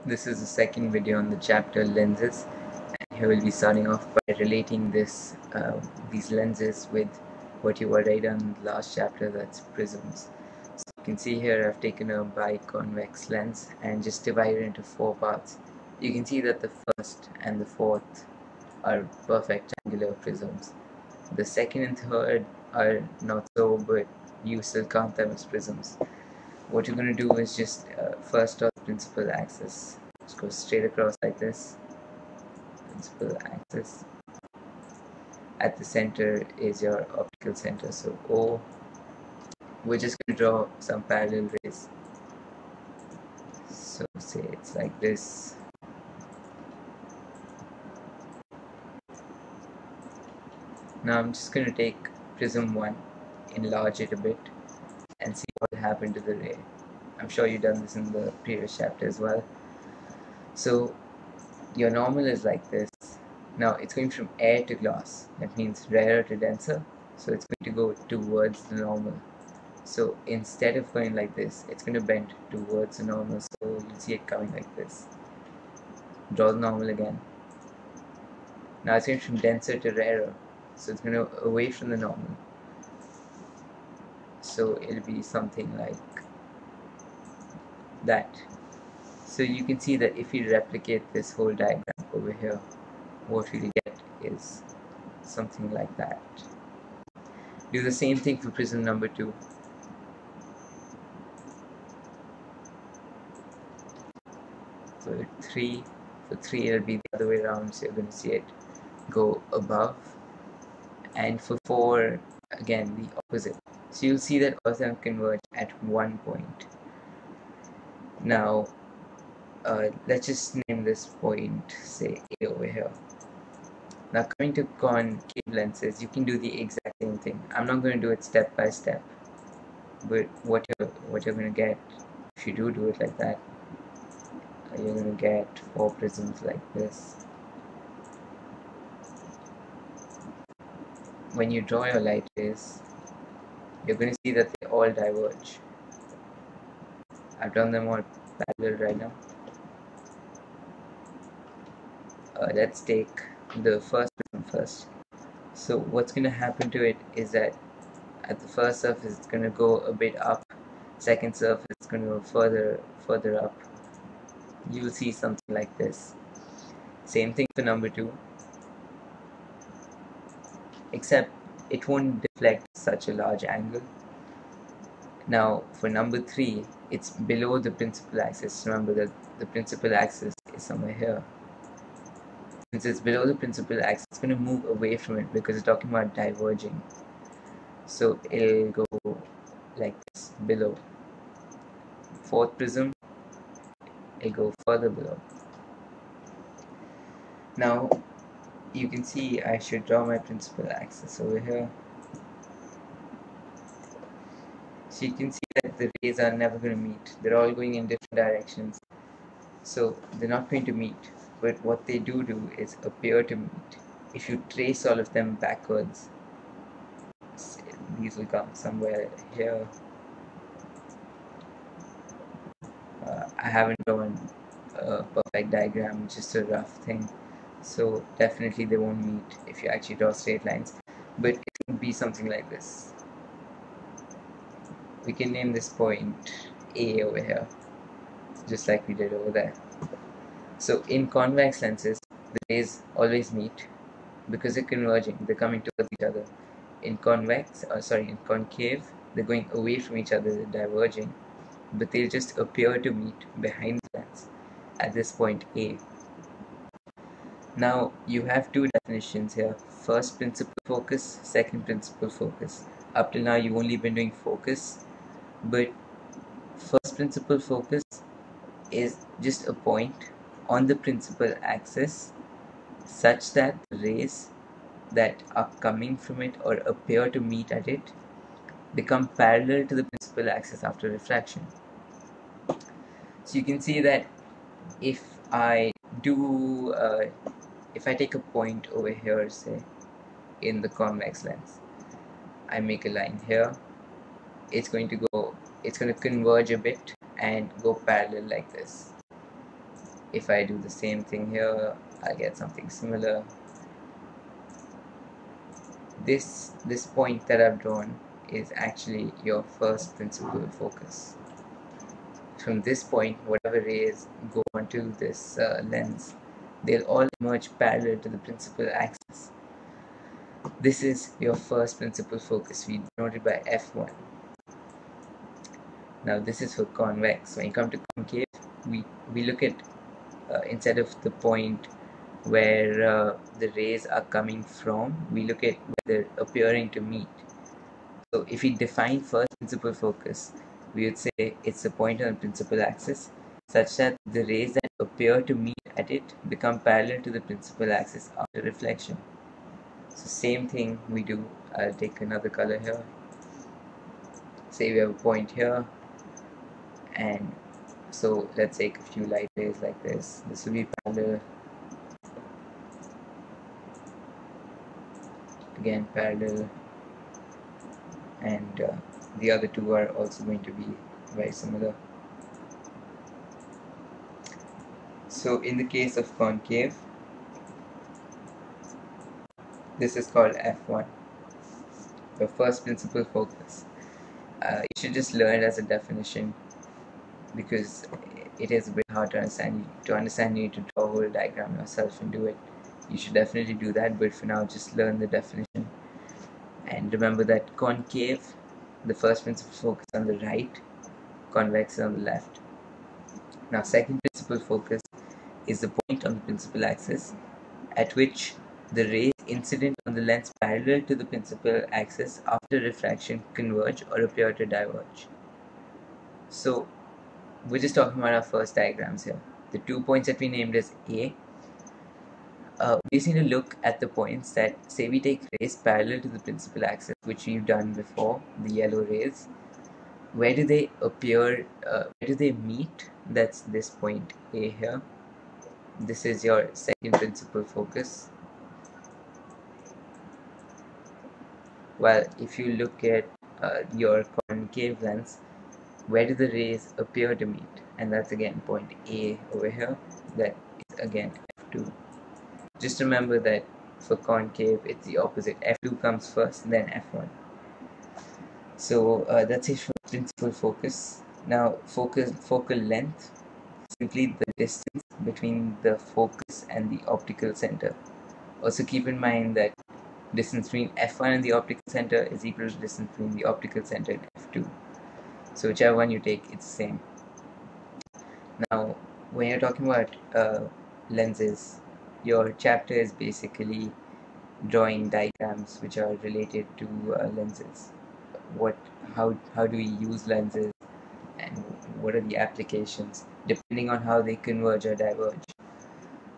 This is the second video on the chapter lenses, and here we'll be starting off by relating these lenses with what you already done in the last chapter, that's prisms. So you can see here I've taken a biconvex lens and just divided it into four parts. You can see that the first and the fourth are perfect angular prisms. The second and third are not so, but you still count them as prisms. What you're going to do is just first draw the principal axis. Just go straight across like this. Principal axis. At the center is your optical center, so O. We're just going to draw some parallel rays. So say it's like this. Now I'm just going to take prism 1, enlarge it a bit, and see what will happen to the ray. I'm sure you've done this in the previous chapter as well. So your normal is like this. Now it's going from air to glass. That means rarer to denser. So it's going to go towards the normal. So instead of going like this, it's going to bend towards the normal. So you'll see it coming like this. Draw the normal again. Now it's going from denser to rarer. So it's going to away from the normal. So it'll be something like that. So you can see that if we replicate this whole diagram over here, what we'll get is something like that. Do the same thing for prism number 2. For 3 it'll be the other way around, so you're going to see it go above, and for 4 again the opposite. So you'll see that all of them converge at one point. Now let's just name this point, say A over here. Now coming to concave lenses, you can do the exact same thing. I'm not going to do it step by step, but what you're going to get if you do it like that, you're going to get 4 prisms like this. When you draw your light rays, you're going to see that they all diverge. I've done them all parallel right now. Let's take the first prism first. So what's going to happen to it is that at the first surface it's going to go a bit up, second surface it's going to go further up. You'll see something like this. Same thing for number 2, except it won't deflect such a large angle. Now for number 3, it's below the principal axis. Remember that the principal axis is somewhere here. Since it's below the principal axis, it's going to move away from it because it's talking about diverging. So it'll go like this, below. Fourth prism, it'll go further below. Now you can see I should draw my principal axis over here. So you can see that the rays are never going to meet. They're all going in different directions. So they're not going to meet. But what they do is appear to meet. If you trace all of them backwards, these will come somewhere here. I haven't drawn a perfect diagram, just a rough thing. So definitely they won't meet if you actually draw straight lines. But it can be something like this. We can name this point A over here, just like we did over there. So in convex lenses, the rays always meet because they're converging, they're coming towards each other. In concave, they're going away from each other, they're diverging, but they'll just appear to meet behind the lens at this point A. Now you have 2 definitions here: first principal focus, second principal focus. Up till now you've only been doing focus, but first principal focus is just a point on the principal axis such that the rays that are coming from it or appear to meet at it become parallel to the principal axis after refraction. So you can see that if I take a point over here, say in the convex lens, I make a line here, it's going to converge a bit and go parallel like this. if I do the same thing here, I get something similar. This point that I've drawn is actually your first principal focus. From this point, whatever rays go onto this lens, they'll all emerge parallel to the principal axis. This is your first principal focus. We denote it by F1. Now this is for convex. When you come to concave, we look at instead of the point where the rays are coming from, we look at where they're appearing to meet. So if we define first principal focus, we would say it's the point on the principal axis such that the rays that appear to meet at it become parallel to the principal axis after reflection. So same thing we do. I'll take another color here. Say we have a point here, and so let's take a few light rays like this. This will be parallel, again parallel, and the other two are also going to be very similar. So in the case of concave, this is called F1, the first principal focus. You should just learn it as a definition because it is a bit hard to understand. To understand, you need to draw a whole diagram yourself and do it. You should definitely do that, but for now, just learn the definition. And remember that concave, the first principal focus on the right, convex on the left. Now, second principal focus is the point on the principal axis at which the rays incident on the lens parallel to the principal axis after refraction converge or appear to diverge. So we're just talking about our first diagrams here. The 2 points that we named as A, we just need to look at the points that, say we take rays parallel to the principal axis, which we've done before, the yellow rays. Where do they appear, where do they meet? That's this point A here. This is your second principal focus. Well, if you look at your concave lens, where do the rays appear to meet? And that's again point A over here. That is again F2. Just remember that for concave, it's the opposite. F2 comes first, then F1. So that's it for principal focus. Now, focal length, simply the distance between the focus and the optical center. Also keep in mind that distance between F1 and the optical center is equal to distance between the optical center and F2. So whichever one you take, it's the same. Now, when you're talking about lenses, your chapter is basically drawing diagrams which are related to lenses. How do we use lenses, and what are the applications depending on how they converge or diverge.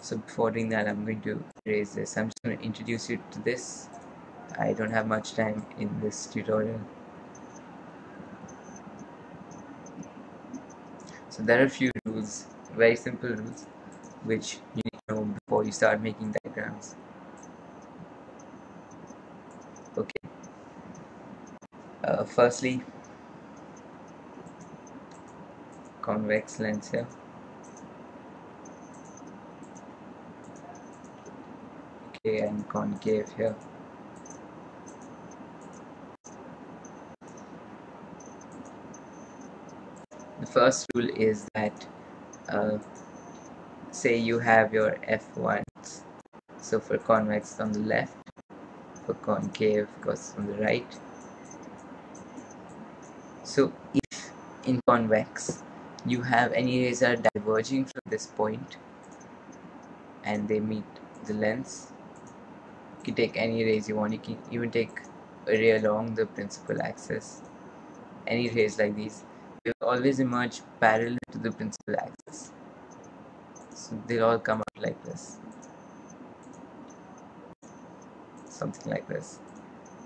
So before doing that, I'm going to erase this. I'm just going to introduce you to this. I don't have much time in this tutorial. So there are a few rules, very simple rules, which you need to know before you start making diagrams. Okay. Firstly, convex lens here. Okay, and concave here. The first rule is that say you have your F1, so for convex on the left, for concave goes on the right. So if in convex you have any rays that are diverging from this point and they meet the lens, you can take any rays you want. You can even take a ray along the principal axis. Any rays like these will always emerge parallel to the principal axis. So they'll all come out like this. Something like this.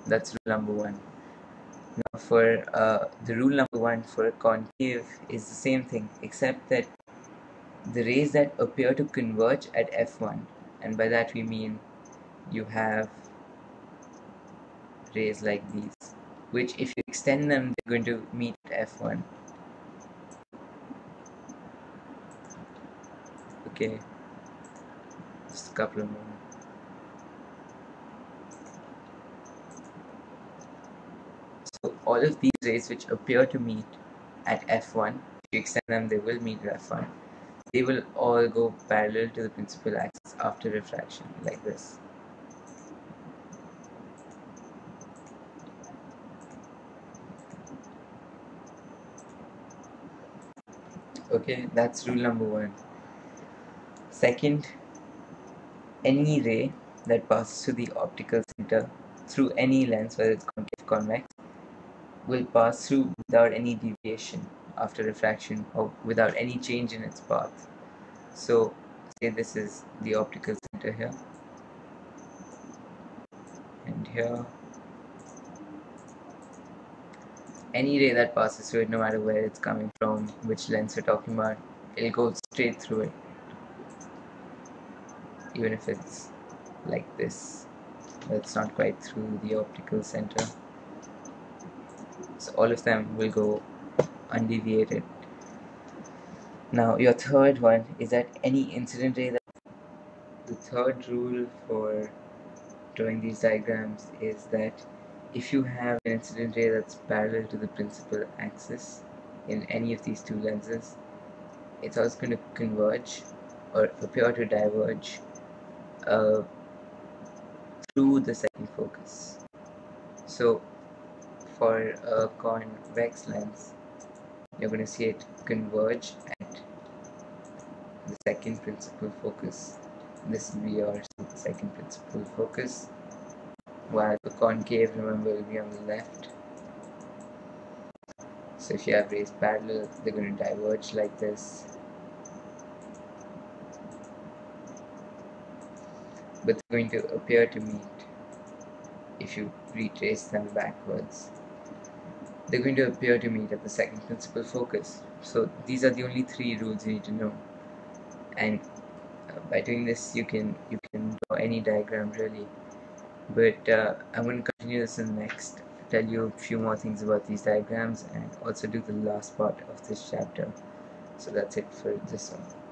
That's rule number one. Now for the rule number one for concave is the same thing, except that the rays that appear to converge at F1, and by that we mean you have rays like these, which if you extend them, they're going to meet at F1. Okay, just a couple of more. So all of these rays which appear to meet at f1, if you extend them, they will meet at f1. They will all go parallel to the principal axis after refraction, like this. Okay, that's rule number one. Second, any ray that passes through the optical center through any lens, whether it's concave, convex, will pass through without any deviation after refraction or without any change in its path. So, say this is the optical center here, and here. Any ray that passes through it, no matter where it's coming from, which lens we're talking about, it'll go straight through it, even if it's like this. That's not quite through the optical center. So all of them will go undeviated. Now your third one is that any incident ray that the third rule for drawing these diagrams is that if you have an incident ray that's parallel to the principal axis in any of these two lenses, it's also going to converge or appear to diverge uh, through the second focus. So for a convex lens, you're going to see it converge at the second principal focus. This will be your second principal focus, while the concave, remember, will be on the left. So if you have rays parallel, they're going to diverge like this, but they're going to appear to meet if you retrace them backwards. They're going to appear to meet at the second principal focus. So these are the only three rules you need to know, and by doing this you can draw any diagram really. But I'm going to continue this in the next, tell you a few more things about these diagrams and also do the last part of this chapter. So that's it for this one.